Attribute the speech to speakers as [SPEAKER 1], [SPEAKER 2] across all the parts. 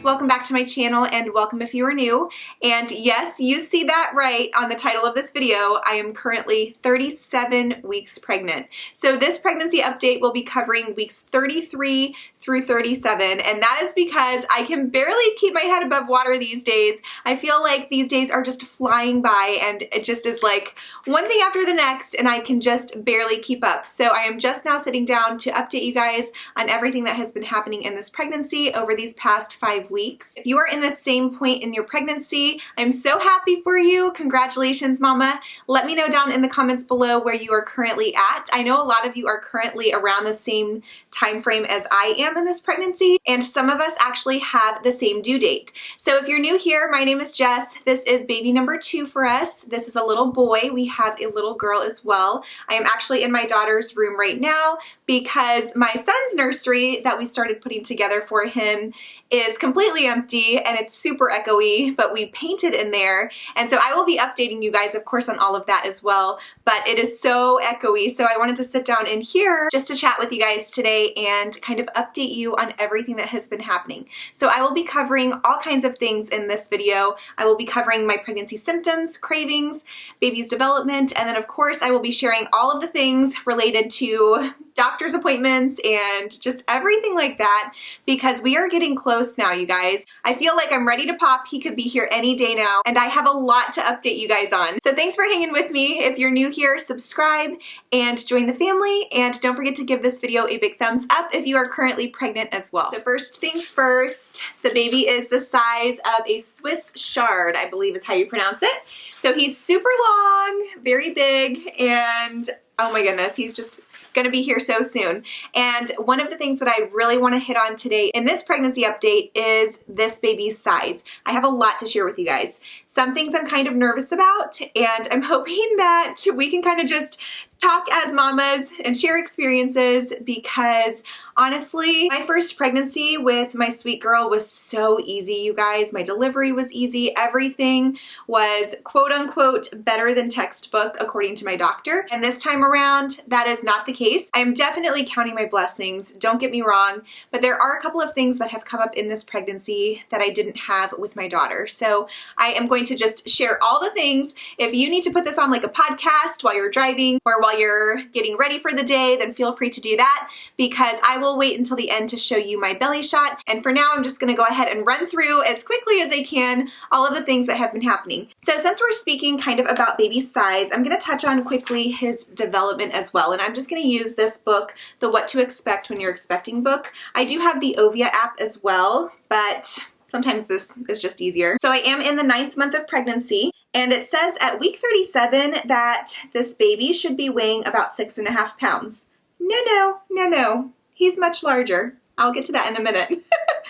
[SPEAKER 1] welcome back to my channel and welcome if you are new. And yes, you see that right on the title of this video. I am currently 37 weeks pregnant. So this pregnancy update will be covering weeks 33 through 37, and that is because I can barely keep my head above water these days. I feel like these days are just flying by and it just is like one thing after the next and I can just barely keep up. So I am just now sitting down to update you guys on everything that has been happening in this pregnancy over these past 5 weeks. If you are in the same point in your pregnancy, I'm so happy for you. Congratulations, mama. Let me know down in the comments below where you are currently at. I know a lot of you are currently around the same time frame as I am in this pregnancy, and some of us actually have the same due date. So if you're new here, my name is Jess. This is baby number 2 for us. This is a little boy. We have a little girl as well. I am actually in my daughter's room right now because my son's nursery that we started putting together for him is completely empty and it's super echoey, but we painted in there. And so I will be updating you guys, of course, on all of that as well, but it is so echoey. So I wanted to sit down in here just to chat with you guys today and kind of update you on everything that has been happening. So I will be covering all kinds of things in this video. I will be covering my pregnancy symptoms, cravings, baby's development, and then of course I will be sharing all of the things related to doctor's appointments and just everything like that, because we are getting close now, you guys. I feel like I'm ready to pop. He could be here any day now, and I have a lot to update you guys on. So thanks for hanging with me. If you're new here, subscribe and join the family, and don't forget to give this video a big thumbs up if you are currently pregnant as well. So first things first, the baby is the size of a Swiss chard, I believe is how you pronounce it. So he's super long, very big, and oh my goodness, he's just gonna be here so soon. And one of the things that I really want to hit on today in this pregnancy update is this baby's size. I have a lot to share with you guys. Some things I'm kind of nervous about, and I'm hoping that we can kind of just talk as mamas and share experiences, because honestly, my first pregnancy with my sweet girl was so easy, you guys. My delivery was easy. Everything was quote unquote better than textbook according to my doctor. And this time around, that is not the case. I am definitely counting my blessings, don't get me wrong, but there are a couple of things that have come up in this pregnancy that I didn't have with my daughter. So I am going to just share all the things. If you need to put this on like a podcast while you're driving or while you're getting ready for the day, then feel free to do that, because I will wait until the end to show you my belly shot. And for now, I'm just gonna go ahead and run through as quickly as I can all of the things that have been happening. So since we're speaking kind of about baby size, I'm gonna touch on quickly his development as well. And I'm just gonna use this book, the What to Expect When You're Expecting book. I do have the Ovia app as well, but sometimes this is just easier. So I am in the 9th month of pregnancy, and it says at week 37 that this baby should be weighing about 6.5 pounds. No. He's much larger. I'll get to that in a minute.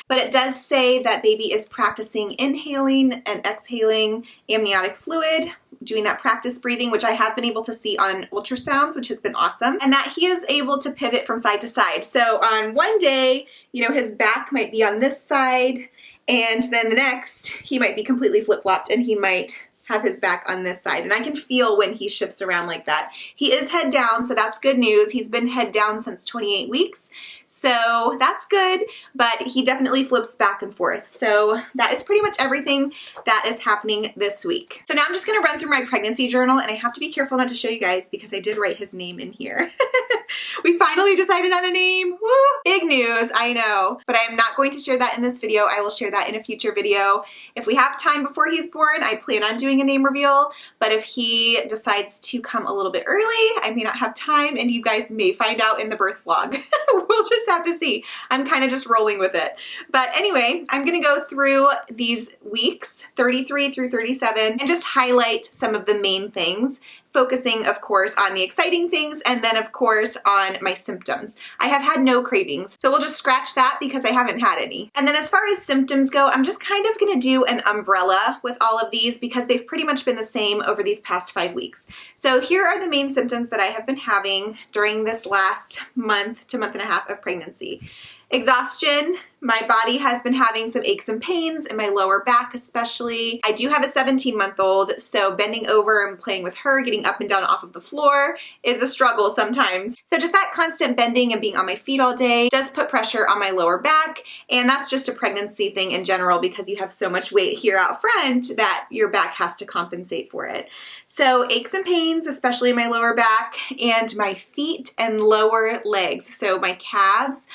[SPEAKER 1] But it does say that baby is practicing inhaling and exhaling amniotic fluid, doing that practice breathing, which I have been able to see on ultrasounds, which has been awesome, and that he is able to pivot from side to side. So on one day, you know, his back might be on this side, and then the next, he might be completely flip-flopped and he might have his back on this side. And I can feel when he shifts around like that. He is head down, so that's good news. He's been head down since 28 weeks. So that's good, but he definitely flips back and forth. So that is pretty much everything that is happening this week. So now I'm just gonna run through my pregnancy journal, and I have to be careful not to show you guys because I did write his name in here. We finally decided on a name. Woo! Big news, I know. But I am not going to share that in this video. I will share that in a future video. If we have time before he's born, I plan on doing a name reveal. But if he decides to come a little bit early, I may not have time, and you guys may find out in the birth vlog. We'll just have to see. I'm kind of just rolling with it. But anyway, I'm going to go through these weeks, 33 through 37, and just highlight some of the main things, focusing, of course, on the exciting things, and then, of course, on my symptoms. I have had no cravings, so we'll just scratch that because I haven't had any. And then as far as symptoms go, I'm just kind of going to do an umbrella with all of these because they've pretty much been the same over these past 5 weeks. So here are the main symptoms that I have been having during this last month to month and a half of pregnancy. Exhaustion. My body has been having some aches and pains in my lower back especially. I do have a 17-month-old, so bending over and playing with her, getting up and down off of the floor is a struggle sometimes. So just that constant bending and being on my feet all day does put pressure on my lower back, and that's just a pregnancy thing in general because you have so much weight here out front that your back has to compensate for it. So aches and pains, especially in my lower back, and my feet and lower legs. So my calves,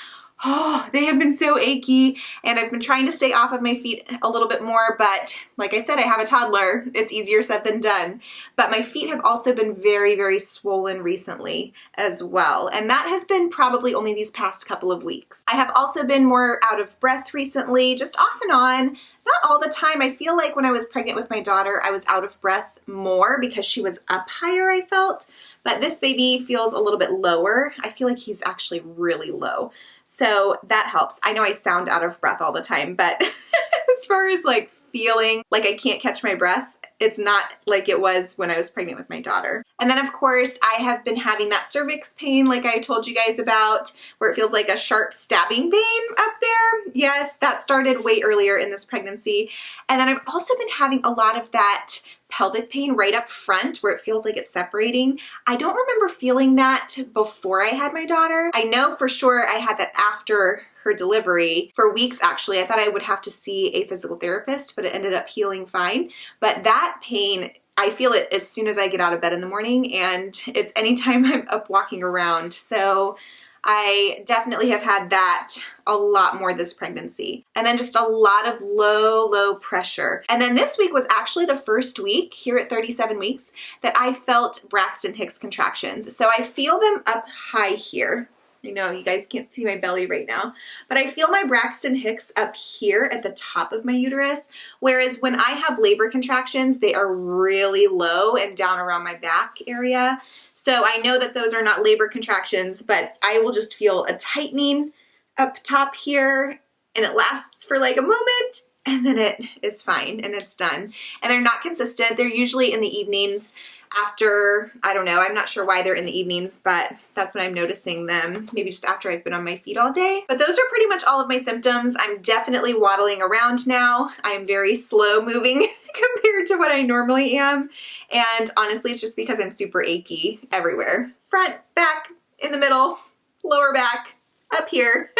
[SPEAKER 1] oh, they have been so achy, and I've been trying to stay off of my feet a little bit more, but like I said, I have a toddler. It's easier said than done. But my feet have also been very, very swollen recently as well, and that has been probably only these past couple of weeks. I have also been more out of breath recently, just off and on. Not all the time. I feel like when I was pregnant with my daughter, I was out of breath more because she was up higher, I felt. But this baby feels a little bit lower. I feel like he's actually really low. So that helps. I know I sound out of breath all the time, but as far as like feeling like I can't catch my breath, it's not like it was when I was pregnant with my daughter. And then of course, I have been having that cervix pain like I told you guys about, where it feels like a sharp stabbing pain up there. Yes, that started way earlier in this pregnancy. And then I've also been having a lot of that pelvic pain right up front where it feels like it's separating. I don't remember feeling that before I had my daughter. I know for sure I had that after her delivery for weeks actually. I thought I would have to see a physical therapist, but it ended up healing fine. But that pain, I feel it as soon as I get out of bed in the morning, and it's anytime I'm up walking around. So I definitely have had that a lot more this pregnancy. And then just a lot of low pressure. And then this week was actually the first week here at 37 weeks that I felt Braxton Hicks contractions. So I feel them up high here. I know you guys can't see my belly right now, but I feel my Braxton Hicks up here at the top of my uterus, whereas when I have labor contractions, they are really low and down around my back area. So I know that those are not labor contractions, but I will just feel a tightening up top here, and it lasts for like a moment, and then it is fine and it's done. And they're not consistent. They're usually in the evenings after, I don't know, I'm not sure why they're in the evenings, but that's when I'm noticing them, maybe just after I've been on my feet all day. But those are pretty much all of my symptoms. I'm definitely waddling around now. I'm very slow moving compared to what I normally am. And honestly, it's just because I'm super achy everywhere. Front, back, in the middle, lower back, up here,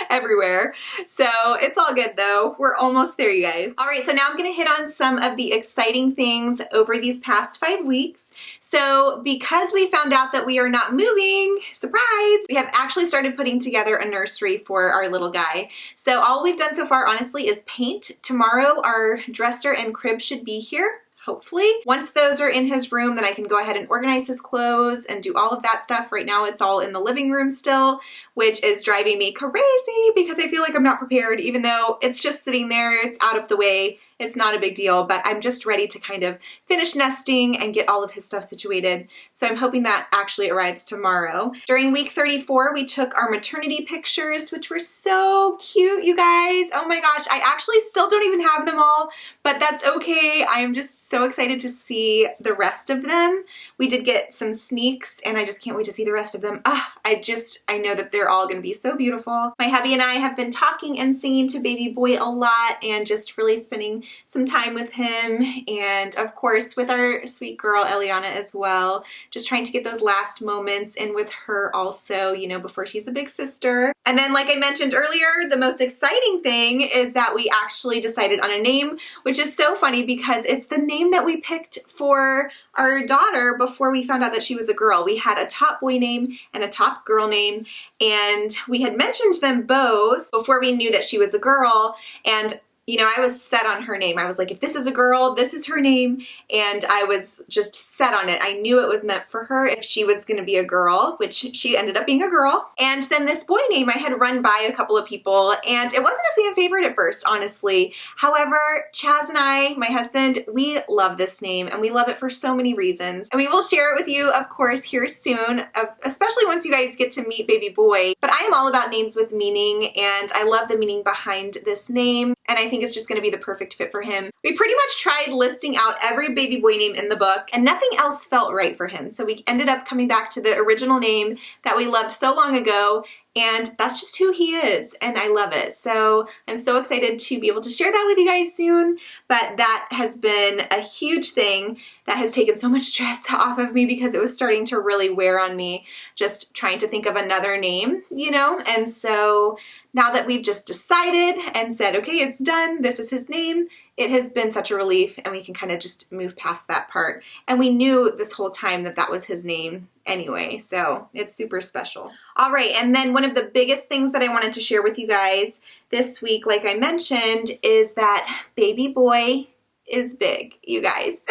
[SPEAKER 1] everywhere. So it's all good though. We're almost there, you guys. All right, so now I'm gonna hit on some of the exciting things over these past 5 weeks. So because we found out that we are not moving, surprise, we have actually started putting together a nursery for our little guy. So all we've done so far, honestly, is paint. Tomorrow, our dresser and crib should be here. Hopefully. Once those are in his room, then I can go ahead and organize his clothes and do all of that stuff. Right now it's all in the living room still, which is driving me crazy because I feel like I'm not prepared, even though it's just sitting there, it's out of the way. It's not a big deal, but I'm just ready to kind of finish nesting and get all of his stuff situated. So I'm hoping that actually arrives tomorrow. During week 34, we took our maternity pictures, which were so cute, you guys. Oh my gosh, I actually still don't even have them all, but that's okay. I am just so excited to see the rest of them. We did get some sneaks, and I just can't wait to see the rest of them. I know that they're all gonna be so beautiful. My hubby and I have been talking and singing to baby boy a lot and just really spending some time with him, and of course with our sweet girl Eliana as well, just trying to get those last moments in with her also, you know, before she's a big sister. And then like I mentioned earlier, the most exciting thing is that we actually decided on a name, which is so funny because it's the name that we picked for our daughter before we found out that she was a girl. We had a top boy name and a top girl name, and we had mentioned them both before we knew that she was a girl. And you know, I was set on her name. I was like, if this is a girl, this is her name. And I was just set on it. I knew it was meant for her if she was going to be a girl, which she ended up being a girl. And then this boy name I had run by a couple of people, and it wasn't a fan favorite at first, honestly. However, Chaz and I, my husband, we love this name, and we love it for so many reasons. And we will share it with you, of course, here soon, especially once you guys get to meet baby boy. But I am all about names with meaning, and I love the meaning behind this name. And I think it's just going to be the perfect fit for him. We pretty much tried listing out every baby boy name in the book, and nothing else felt right for him. So we ended up coming back to the original name that we loved so long ago, and that's just who he is, and I love it. So I'm so excited to be able to share that with you guys soon, but that has been a huge thing that has taken so much stress off of me because it was starting to really wear on me just trying to think of another name, you know? And so now that we've just decided and said, okay, it's done, this is his name, it has been such a relief, and we can kind of just move past that part. And we knew this whole time that that was his name anyway, so it's super special. All right, and then one of the biggest things that I wanted to share with you guys this week, like I mentioned, is that baby boy is big, you guys.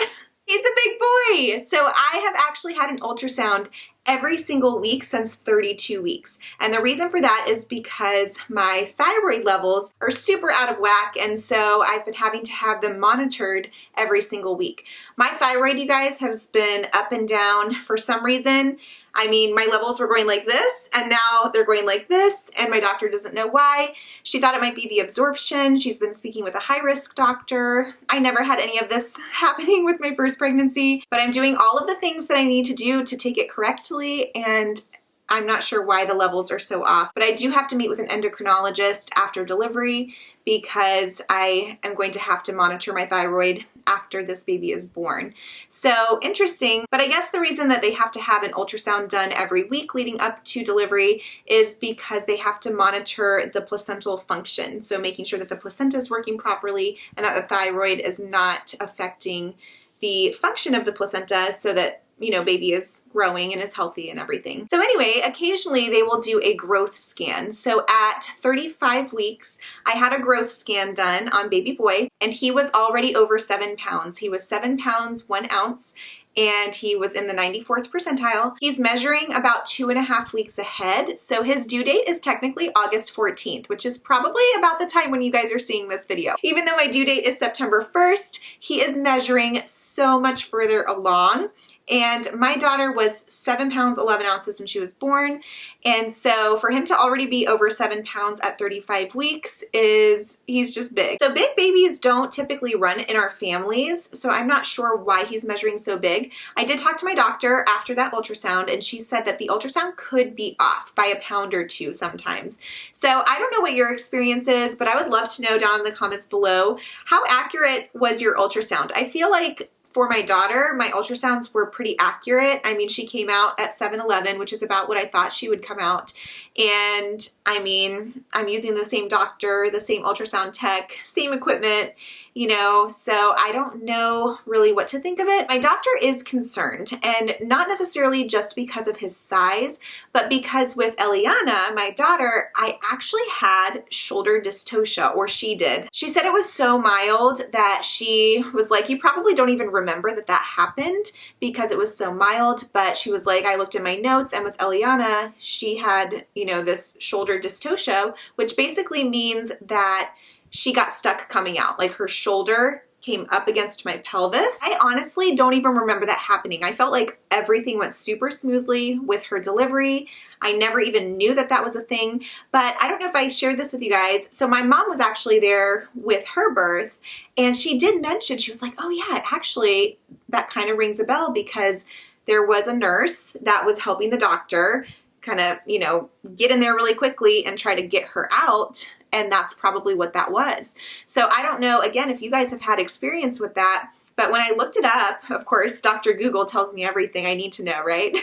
[SPEAKER 1] He's a big boy. So I have actually had an ultrasound every single week since 32 weeks. And the reason for that is because my thyroid levels are super out of whack, and so I've been having to have them monitored every single week. My thyroid, you guys, has been up and down for some reason. I mean, my levels were going like this, and now they're going like this, and my doctor doesn't know why. She thought it might be the absorption. She's been speaking with a high-risk doctor. I never had any of this happening with my first pregnancy, but I'm doing all of the things that I need to do to take it correctly, and I'm not sure why the levels are so off, but I do have to meet with an endocrinologist after delivery because I am going to have to monitor my thyroid after this baby is born. So interesting, but I guess the reason that they have to have an ultrasound done every week leading up to delivery is because they have to monitor the placental function. So making sure that the placenta is working properly and that the thyroid is not affecting the function of the placenta so that, you know, baby is growing and is healthy and everything. So anyway, occasionally they will do a growth scan. So at 35 weeks, I had a growth scan done on baby boy, and he was already over 7 pounds. He was 7 pounds, 1 ounce, and he was in the 94th percentile. He's measuring about 2.5 weeks ahead. So his due date is technically August 14th, which is probably about the time when you guys are seeing this video. Even though my due date is September 1st, he is measuring so much further along. And my daughter was 7 pounds, 11 ounces when she was born. And so for him to already be over 7 pounds at 35 weeks he's just big. So big babies don't typically run in our families. So I'm not sure why he's measuring so big. I did talk to my doctor after that ultrasound, and she said that the ultrasound could be off by a pound or two sometimes. So I don't know what your experience is, but I would love to know down in the comments below, how accurate was your ultrasound? I feel like for my daughter, my ultrasounds were pretty accurate. I mean, she came out at 7-11, which is about what I thought she would come out. And I mean, I'm using the same doctor, the same ultrasound tech, same equipment, you know, so I don't know really what to think of it. My doctor is concerned, and not necessarily just because of his size, but because with Eliana, my daughter, I actually had shoulder dystocia, or she did. She said it was so mild that she was like, you probably don't even remember that that happened because it was so mild, but she was like, I looked in my notes, and with Eliana, she had, you know, this shoulder dystocia, which basically means that she got stuck coming out, like her shoulder came up against my pelvis. I honestly don't even remember that happening. I felt like everything went super smoothly with her delivery. I never even knew that that was a thing, but I don't know if I shared this with you guys. So my mom was actually there with her birth, and she did mention, she was like, oh yeah, actually that kind of rings a bell because there was a nurse that was helping the doctor kind of, you know, get in there really quickly and try to get her out. And that's probably what that was. So I don't know, again, if you guys have had experience with that, but when I looked it up, of course, Dr. Google tells me everything I need to know, right?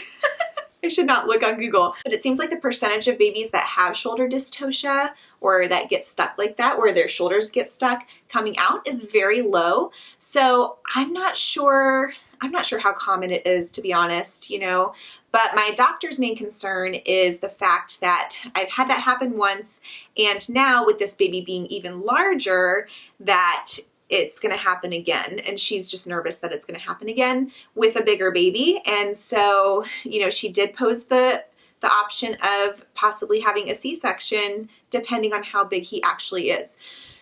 [SPEAKER 1] I should not look on Google. But it seems like the percentage of babies that have shoulder dystocia or that get stuck like that, where their shoulders get stuck coming out, is very low. So I'm not sure how common it is, to be honest, you know. But my doctor's main concern is the fact that I've had that happen once, and now with this baby being even larger, that it's going to happen again. And she's just nervous that it's going to happen again with a bigger baby. And so, you know, she did pose the option of possibly having a C-section depending on how big he actually is.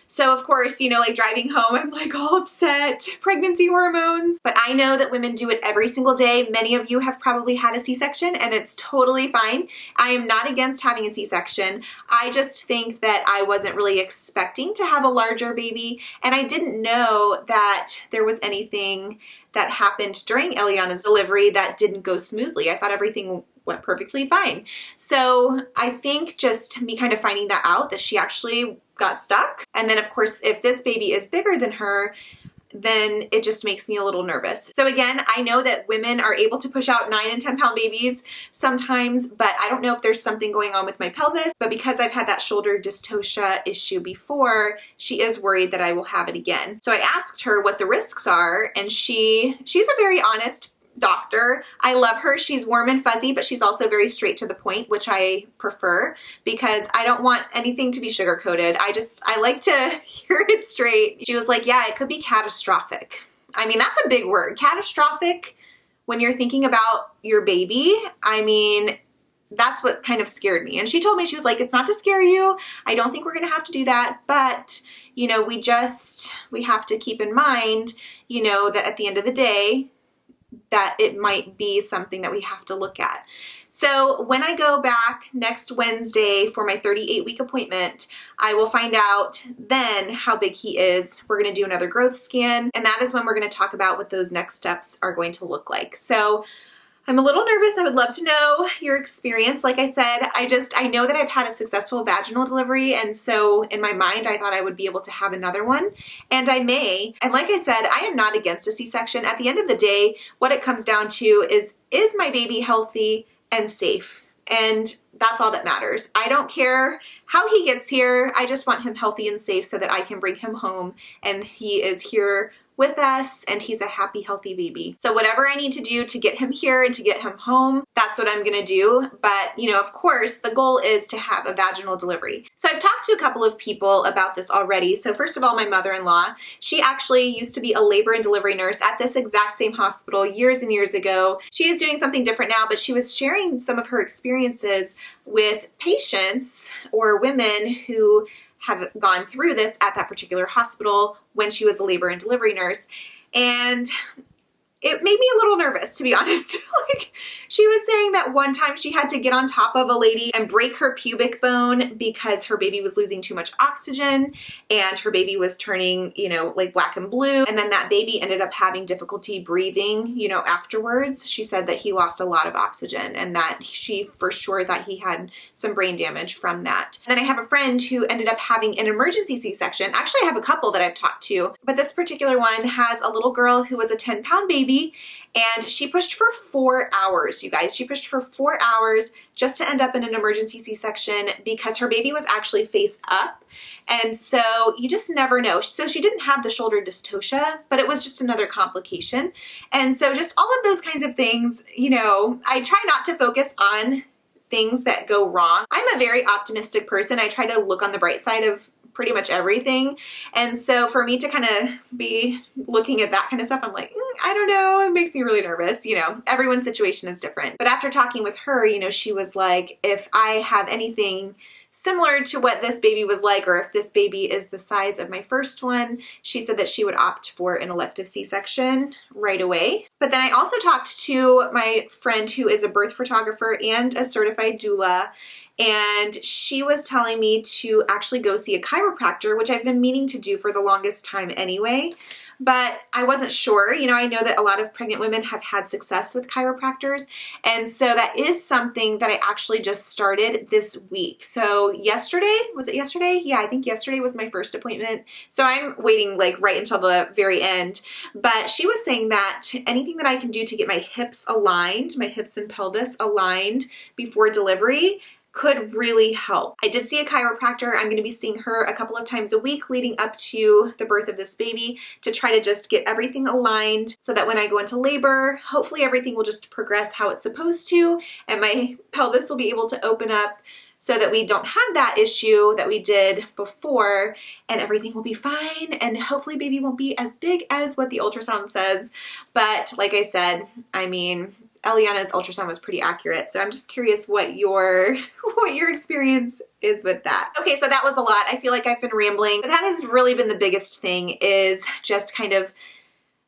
[SPEAKER 1] So of course, you know, like driving home, I'm like all upset, pregnancy hormones. But I know that women do it every single day. Many of you have probably had a C-section, and it's totally fine. I am not against having a C-section. I just think that I wasn't really expecting to have a larger baby, and I didn't know that there was anything that happened during Eliana's delivery that didn't go smoothly. I thought everything went perfectly fine. So I think just me kind of finding that out, that she actually got stuck. And then of course, if this baby is bigger than her, then it just makes me a little nervous. So again, I know that women are able to push out 9 and 10 pound babies sometimes, but I don't know if there's something going on with my pelvis. But because I've had that shoulder dystocia issue before, she is worried that I will have it again. So I asked her what the risks are, and she's a very honest doctor. I love her. She's warm and fuzzy, but she's also very straight to the point, which I prefer because I don't want anything to be sugar coated. I like to hear it straight. She was like, yeah, it could be catastrophic. I mean, that's a big word. Catastrophic, when you're thinking about your baby, I mean, that's what kind of scared me. And she told me, she was like, it's not to scare you. I don't think we're going to have to do that. But, you know, we have to keep in mind, you know, that at the end of the day, that it might be something that we have to look at. So when I go back next Wednesday for my 38-week appointment, I will find out then how big he is. We're going to do another growth scan, and that is when we're going to talk about what those next steps are going to look like. So I'm a little nervous. I would love to know your experience. Like I said, I know that I've had a successful vaginal delivery, and so in my mind, I thought I would be able to have another one, and I may. And like I said, I am not against a C-section. At the end of the day, what it comes down to is my baby healthy and safe? And that's all that matters. I don't care how he gets here. I just want him healthy and safe so that I can bring him home and he is here with us and he's a happy, healthy baby. So whatever I need to do to get him here and to get him home, that's what I'm gonna do. But, you know, of course, the goal is to have a vaginal delivery. So I've talked to a couple of people about this already. So first of all, my mother-in-law, she actually used to be a labor and delivery nurse at this exact same hospital years and years ago. She is doing something different now, but she was sharing some of her experiences with patients or women who have gone through this at that particular hospital when she was a labor and delivery nurse. And it made me a little nervous, to be honest. Like, she was saying that one time she had to get on top of a lady and break her pubic bone because her baby was losing too much oxygen and her baby was turning, you know, like black and blue. And then that baby ended up having difficulty breathing, you know, afterwards. She said that he lost a lot of oxygen and that she for sure thought he had some brain damage from that. And then I have a friend who ended up having an emergency C-section. Actually, I have a couple that I've talked to, but this particular one has a little girl who was a 10-pound baby. And she pushed for 4 hours, you guys. She pushed for 4 hours just to end up in an emergency C-section because her baby was actually face up. And so you just never know. So she didn't have the shoulder dystocia, but it was just another complication. And so just all of those kinds of things, you know, I try not to focus on things that go wrong. I'm a very optimistic person. I try to look on the bright side of pretty much everything. And so for me to kind of be looking at that kind of stuff, I'm like, I don't know, it makes me really nervous. You know, everyone's situation is different. But after talking with her, you know, she was like, if I have anything similar to what this baby was like, or if this baby is the size of my first one, she said that she would opt for an elective C-section right away. But then I also talked to my friend who is a birth photographer and a certified doula, and she was telling me to actually go see a chiropractor, which I've been meaning to do for the longest time anyway, but I wasn't sure. You know, I know that a lot of pregnant women have had success with chiropractors, and so that is something that I actually just started this week. So yesterday, was it yesterday? Yeah, I think yesterday was my first appointment. So I'm waiting like right until the very end, but she was saying that anything that I can do to get my hips aligned, my hips and pelvis aligned before delivery could really help. I did see a chiropractor. I'm going to be seeing her a couple of times a week leading up to the birth of this baby to try to just get everything aligned so that when I go into labor, hopefully everything will just progress how it's supposed to and my pelvis will be able to open up so that we don't have that issue that we did before and everything will be fine and hopefully baby won't be as big as what the ultrasound says. But like I said, I mean, Eliana's ultrasound was pretty accurate. So I'm just curious what your experience is with that. Okay, so that was a lot. I feel like I've been rambling, but that has really been the biggest thing, is just kind of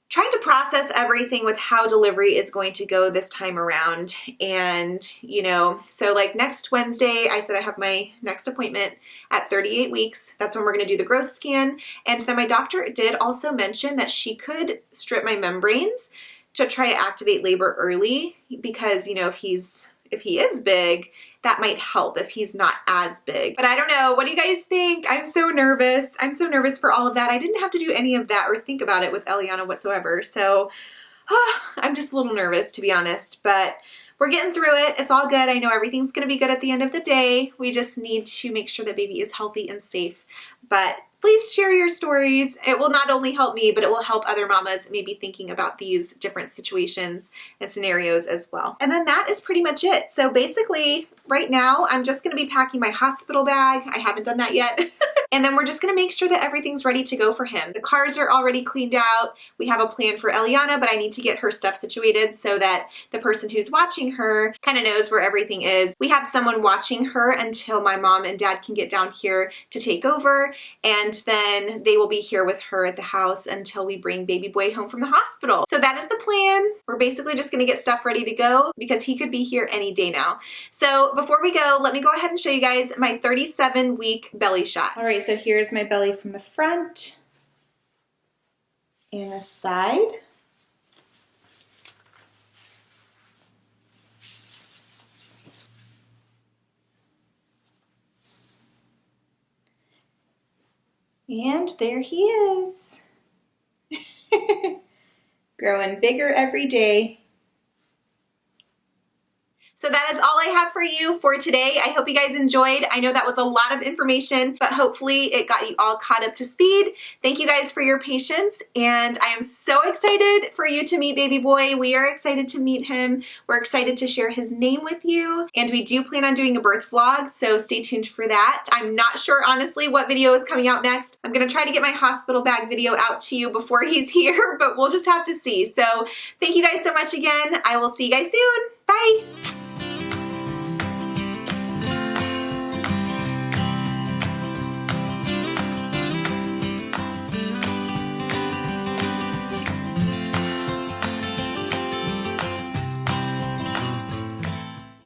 [SPEAKER 1] trying to process everything with how delivery is going to go this time around. And, you know, so like next Wednesday, I said I have my next appointment at 38 weeks. That's when we're going to do the growth scan. And then my doctor did also mention that she could strip my membranes to try to activate labor early because, you know, if if he is big, that might help if he's not as big. But I don't know. What do you guys think? I'm so nervous. I'm so nervous for all of that. I didn't have to do any of that or think about it with Eliana whatsoever. So I'm just a little nervous, to be honest, but we're getting through it. It's all good. I know everything's going to be good at the end of the day. We just need to make sure that baby is healthy and safe. But please share your stories. It will not only help me, but it will help other mamas maybe thinking about these different situations and scenarios as well. And then that is pretty much it. So basically, right now, I'm just going to be packing my hospital bag. I haven't done that yet. And then we're just gonna make sure that everything's ready to go for him. The cars are already cleaned out. We have a plan for Eliana, but I need to get her stuff situated so that the person who's watching her kind of knows where everything is. We have someone watching her until my mom and dad can get down here to take over, and then they will be here with her at the house until we bring baby boy home from the hospital. So that is the plan. We're basically just gonna get stuff ready to go because he could be here any day now. So before we go, let me go ahead and show you guys my 37-week belly shot. All right, so here's my belly from the front and the side. And there he is. Growing bigger every day. So that is all I have for you for today. I hope you guys enjoyed. I know that was a lot of information, but hopefully it got you all caught up to speed. Thank you guys for your patience, and I am so excited for you to meet baby boy. We are excited to meet him. We're excited to share his name with you, and we do plan on doing a birth vlog, so stay tuned for that. I'm not sure, honestly, what video is coming out next. I'm gonna try to get my hospital bag video out to you before he's here, but we'll just have to see. So thank you guys so much again. I will see you guys soon. Bye.